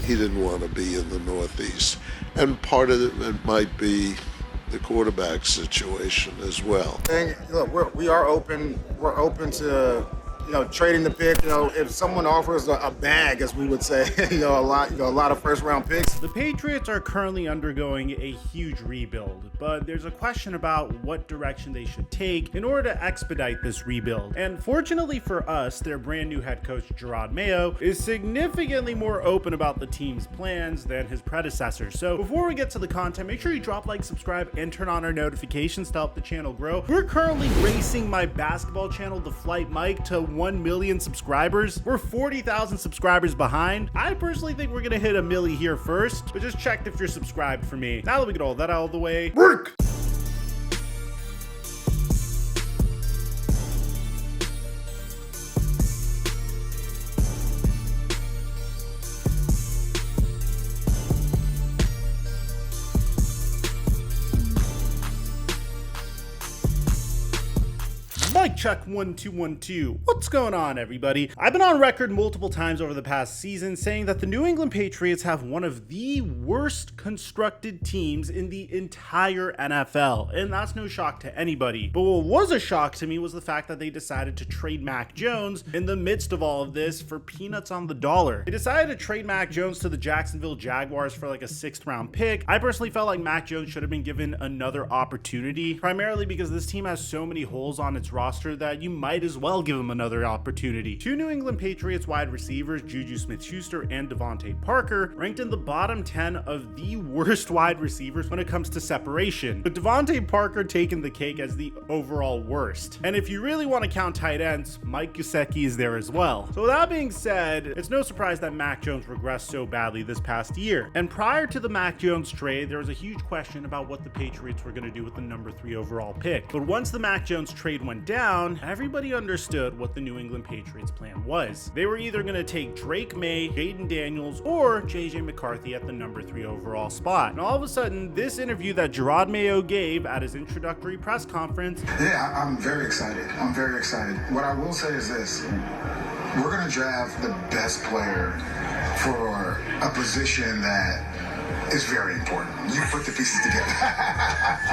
he didn't want to be in the Northeast. And part of it might be the quarterback situation as well. And look, we are open. We're open to trading the pick. If someone offers a bag, as we would say, a lot of first round picks. The Patriots are currently undergoing a huge rebuild, but there's a question about what direction they should take in order to expedite this rebuild. And fortunately for us, their brand new head coach Jerod Mayo is significantly more open about the team's plans than his predecessor. So before we get to the content, make sure you drop, like, subscribe, and turn on our notifications to help the channel grow. We're currently racing my basketball channel, The Flight Mike, to 1 million subscribers. We're 40,000 subscribers behind. I personally think we're gonna hit a milli here first, but just check if you're subscribed for me. Now that we get all that out of the way, work! Mic check 1 2 1 2. What's going on, everybody? I've been on record multiple times over the past season saying that the New England Patriots have one of the worst constructed teams in the entire NFL, and that's no shock to anybody. But what was a shock to me was the fact that they decided to trade Mac Jones in the midst of all of this for peanuts on the dollar. They decided to trade Mac Jones to the Jacksonville Jaguars for like a 6th round pick. I personally felt like Mac Jones should have been given another opportunity, primarily because this team has so many holes on its roster that you might as well give him another opportunity. Two New England Patriots wide receivers, Juju Smith-Schuster and Devontae Parker, ranked in the bottom 10 of the worst wide receivers when it comes to separation, but Devontae Parker taking the cake as the overall worst. And if you really want to count tight ends, Mike Gesicki is there as well. So with that being said, it's no surprise that Mac Jones regressed so badly this past year. And prior to the Mac Jones trade, there was a huge question about what the Patriots were going to do with the number 3 overall pick. But once the Mac Jones trade went down, everybody understood what the New England Patriots plan was. They were either going to take Drake May, Jaden Daniels, or JJ McCarthy at the number 3 overall spot. And all of a sudden, this interview that Jerod Mayo gave at his introductory press conference. Yeah, I'm very excited. I'm very excited. What I will say is this. We're going to draft the best player for a position that is very important. You put the pieces together.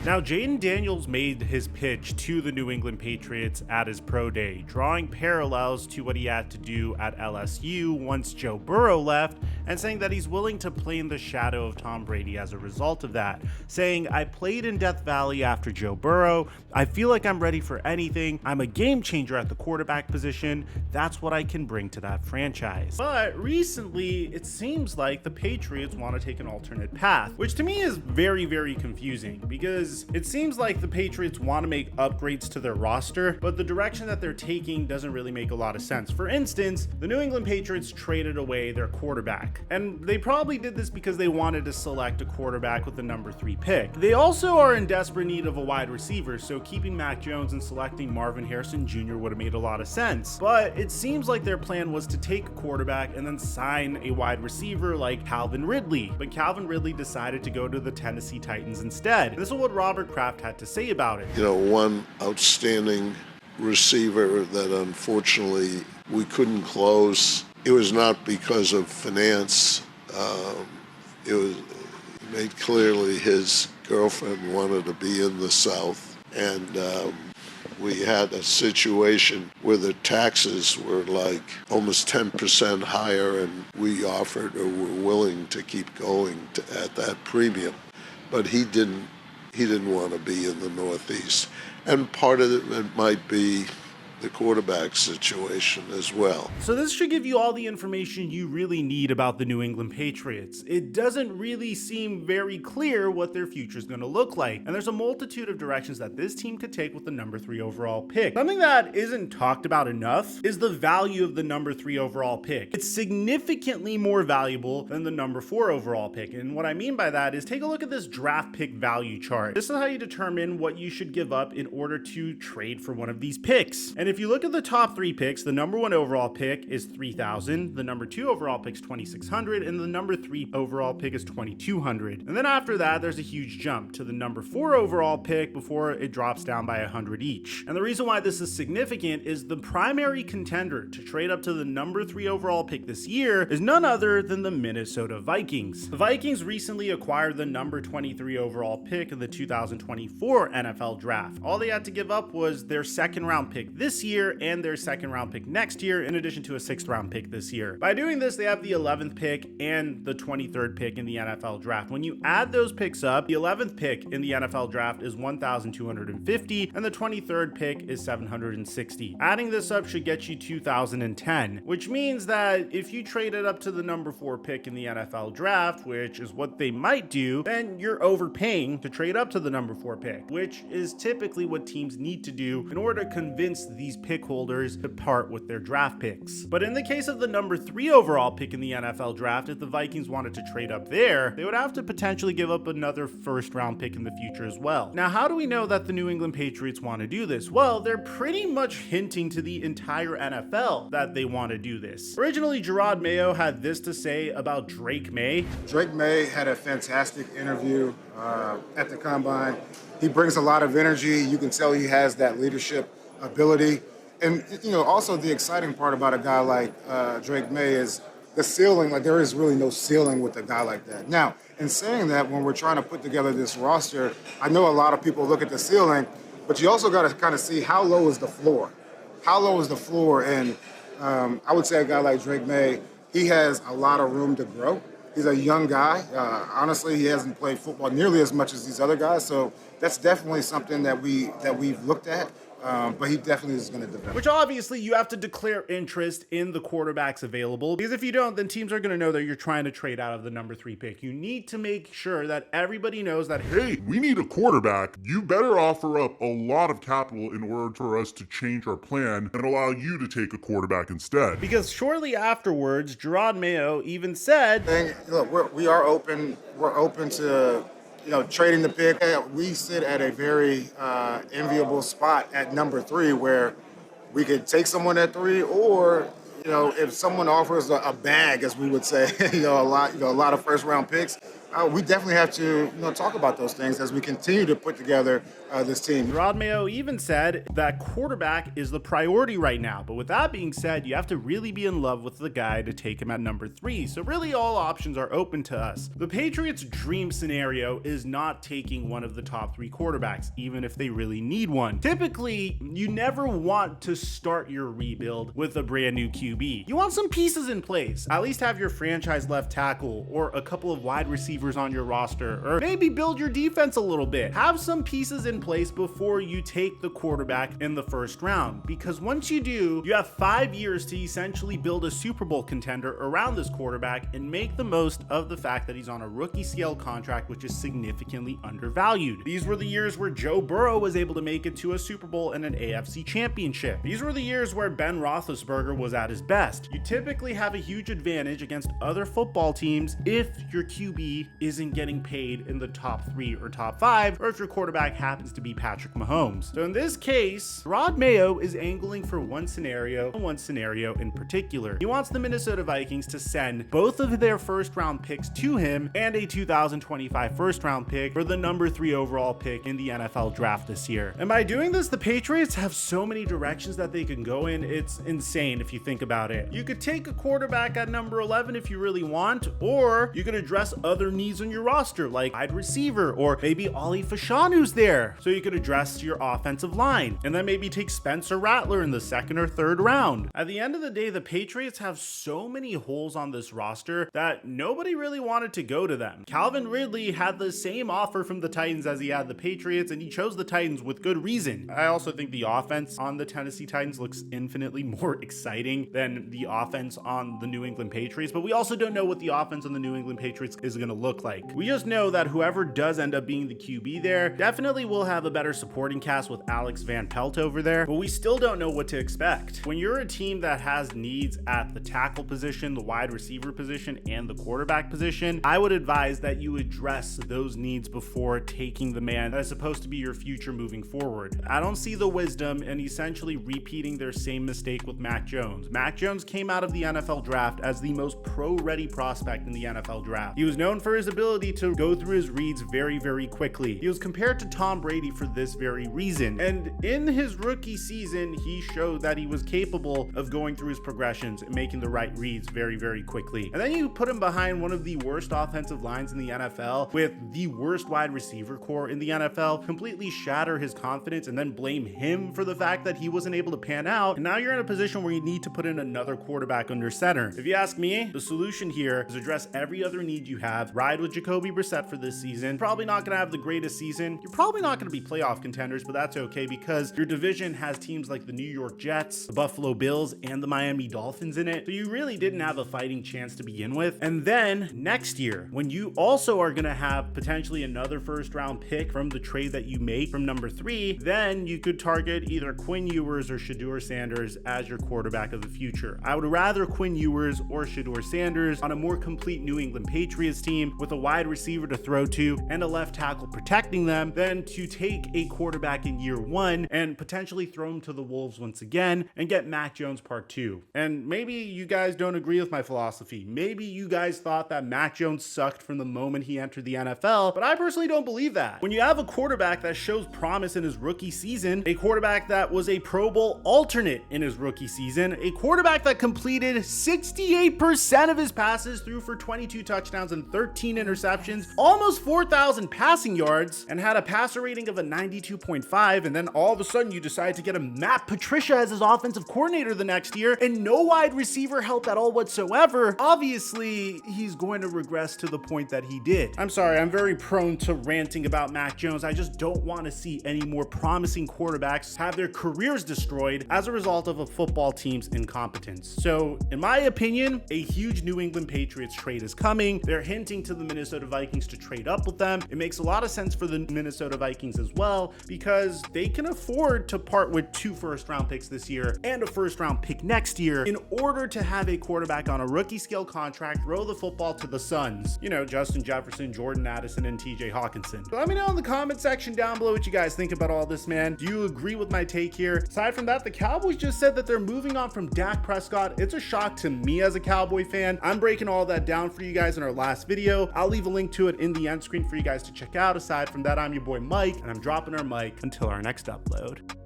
Now, Jaden Daniels made his pitch to the New England Patriots at his pro day, drawing parallels to what he had to do at LSU once Joe Burrow left, and saying that he's willing to play in the shadow of Tom Brady as a result of that, saying, "I played in Death Valley after Joe Burrow. I feel like I'm ready for anything. I'm a game changer at the quarterback position. That's what I can bring to that franchise." But recently, it seems like the Patriots want to take an alternate path, which to me is very, very confusing, because it seems like the Patriots want to make upgrades to their roster, but the direction that they're taking doesn't really make a lot of sense. For instance, the New England Patriots traded away their quarterback, and they probably did this because they wanted to select a quarterback with the number 3 pick. They also are in desperate need of a wide receiver, so keeping Mac Jones and selecting Marvin Harrison Jr. would have made a lot of sense. But it seems like their plan was to take a quarterback and then sign a wide receiver like Calvin Ridley, but Calvin Ridley decided to go to the Tennessee Titans instead. This is what Robert Kraft had to say about it. One outstanding receiver that unfortunately we couldn't close. It was not because of finance. It was made clearly his girlfriend wanted to be in the South, and we had a situation where the taxes were like almost 10% higher, and we offered or were willing to keep going at that premium. But he didn't want to be in the Northeast. And part of it might be the quarterback situation as well. So this should give you all the information you really need about the New England Patriots. It doesn't really seem very clear what their future is going to look like, and there's a multitude of directions that this team could take with the number 3 overall pick. Something that isn't talked about enough is the value of the number 3 overall pick. It's significantly more valuable than the number 4 overall pick, and what I mean by that is take a look at this draft pick value chart. This is how you determine what you should give up in order to trade for one of these picks. And if you look at the top 3 picks, the number 1 overall pick is 3,000, the number 2 overall pick is 2,600, and the number 3 overall pick is 2,200. And then after that, there's a huge jump to the number 4 overall pick before it drops down by 100 each. And the reason why this is significant is the primary contender to trade up to the number 3 overall pick this year is none other than the Minnesota Vikings. The Vikings recently acquired the number 23 overall pick in the 2024 NFL draft. All they had to give up was their 2nd round pick this year and their 2nd round pick next year, in addition to a 6th round pick this year. By doing this, they have the 11th pick and the 23rd pick in the NFL draft. When you add those picks up, the 11th pick in the NFL draft is 1,250 and the 23rd pick is 760. Adding this up should get you 2,010, which means that if you traded up to the number 4 pick in the NFL draft, which is what they might do, then you're overpaying to trade up to the number 4 pick, which is typically what teams need to do in order to convince these pick holders to part with their draft picks. But in the case of the number 3 overall pick in the NFL draft, if the Vikings wanted to trade up there, they would have to potentially give up another 1st round pick in the future as well. Now, how do we know that the New England Patriots want to do this? Well, they're pretty much hinting to the entire NFL that they want to do this. Originally, Gerard Mayo had this to say about Drake May. Drake May had a fantastic interview at the Combine. He brings a lot of energy. You can tell he has that leadership ability. And, also the exciting part about a guy like Drake May is the ceiling. Like, there is really no ceiling with a guy like that. Now, in saying that, when we're trying to put together this roster, I know a lot of people look at the ceiling, but you also got to kind of see how low is the floor. How low is the floor? And I would say a guy like Drake May, he has a lot of room to grow. He's a young guy. Honestly, he hasn't played football nearly as much as these other guys, so that's definitely something that we've looked at. But he definitely is going to develop. Which obviously you have to declare interest in the quarterbacks available, because if you don't, then teams are going to know that you're trying to trade out of the number 3 pick. You need to make sure that everybody knows that, hey, we need a quarterback. You better offer up a lot of capital in order for us to change our plan and allow you to take a quarterback instead. Because shortly afterwards, Gerard Mayo even said, and look, we are open. We're open to trading the pick. We sit at a very enviable spot at number 3 where we could take someone at 3, or if someone offers a bag, as we would say, a lot of 1st round picks, we definitely have to talk about those things as we continue to put together this team. Gerard Mayo even said that quarterback is the priority right now. But with that being said, you have to really be in love with the guy to take him at number 3. So really all options are open to us. The Patriots' dream scenario is not taking one of the top 3 quarterbacks, even if they really need one. Typically, you never want to start your rebuild with a brand new QB. You want some pieces in place. At least have your franchise left tackle or a couple of wide receivers on your roster, or maybe build your defense a little bit. Have some pieces in place before you take the quarterback in the 1st round, because once you do, you have 5 years to essentially build a Super Bowl contender around this quarterback and make the most of the fact that he's on a rookie scale contract, which is significantly undervalued. These were the years where Joe Burrow was able to make it to a Super Bowl and an AFC championship. These were the years where Ben Roethlisberger was at his best. You typically have a huge advantage against other football teams if your QB isn't getting paid in the top 3 or top 5, or if your quarterback happens to be Patrick Mahomes. So in this case, Rod Mayo is angling for one scenario in particular. He wants the Minnesota Vikings to send both of their 1st round picks to him and a 2025 1st round pick for the number 3 overall pick in the NFL draft this year. And by doing this, the Patriots have so many directions that they can go in. It's insane if you think about it. You could take a quarterback at number 11 if you really want, or you could address other needs on your roster like wide receiver, or maybe Ollie Fashanu's there, so you could address your offensive line, and then maybe take Spencer Rattler in the 2nd or 3rd round. At the end of the day, the Patriots have so many holes on this roster that nobody really wanted to go to them. Calvin Ridley had the same offer from the Titans as he had the Patriots, and he chose the Titans with good reason. I also think the offense on the Tennessee Titans looks infinitely more exciting than the offense on the New England Patriots, but we also don't know what the offense on the New England Patriots is going to look look like. We just know that whoever does end up being the QB there definitely will have a better supporting cast with Alex Van Pelt over there, but we still don't know what to expect. When you're a team that has needs at the tackle position, the wide receiver position, and the quarterback position, I would advise that you address those needs before taking the man that is supposed to be your future moving forward. I don't see the wisdom in essentially repeating their same mistake with Mac Jones. Mac Jones came out of the NFL draft as the most pro-ready prospect in the NFL draft. He was known for his ability to go through his reads very, very quickly. He was compared to Tom Brady for this very reason. And in his rookie season, he showed that he was capable of going through his progressions and making the right reads very, very quickly. And then you put him behind one of the worst offensive lines in the NFL with the worst wide receiver core in the NFL, completely shatter his confidence and then blame him for the fact that he wasn't able to pan out. And now you're in a position where you need to put in another quarterback under center. If you ask me, the solution here is address every other need you have. Ride with Jacoby Brissett for this season. Probably not going to have the greatest season. You're probably not going to be playoff contenders, but that's okay because your division has teams like the New York Jets, the Buffalo Bills, and the Miami Dolphins in it. So you really didn't have a fighting chance to begin with. And then next year, when you also are going to have potentially another first round pick from the trade that you make from number 3, then you could target either Quinn Ewers or Shedeur Sanders as your quarterback of the future. I would rather Quinn Ewers or Shedeur Sanders on a more complete New England Patriots team with a wide receiver to throw to and a left tackle protecting them than to take a quarterback in year 1 and potentially throw him to the Wolves once again and get Mac Jones part 2. And maybe you guys don't agree with my philosophy. Maybe you guys thought that Mac Jones sucked from the moment he entered the NFL, but I personally don't believe that. When you have a quarterback that shows promise in his rookie season, a quarterback that was a Pro Bowl alternate in his rookie season, a quarterback that completed 68% of his passes, threw for 22 touchdowns and 13 interceptions, almost 4,000 passing yards, and had a passer rating of a 92.5, and then all of a sudden you decide to get a Matt Patricia as his offensive coordinator the next year, and no wide receiver help at all whatsoever, obviously he's going to regress to the point that he did. I'm sorry, I'm very prone to ranting about Mac Jones. I just don't want to see any more promising quarterbacks have their careers destroyed as a result of a football team's incompetence. So, in my opinion, a huge New England Patriots trade is coming. They're hinting to the Minnesota Vikings to trade up with them. It makes a lot of sense for the Minnesota Vikings as well because they can afford to part with 2 first-round picks this year and a first-round pick next year in order to have a quarterback on a rookie scale contract throw the football to the Suns. You know, Justin Jefferson, Jordan Addison, and TJ Hawkinson. So let me know in the comment section down below what you guys think about all this, man. Do you agree with my take here? Aside from that, the Cowboys just said that they're moving on from Dak Prescott. It's a shock to me as a Cowboy fan. I'm breaking all that down for you guys in our last video. I'll leave a link to it in the end screen for you guys to check out. Aside from that, I'm your boy Mike, and I'm dropping our mic until our next upload.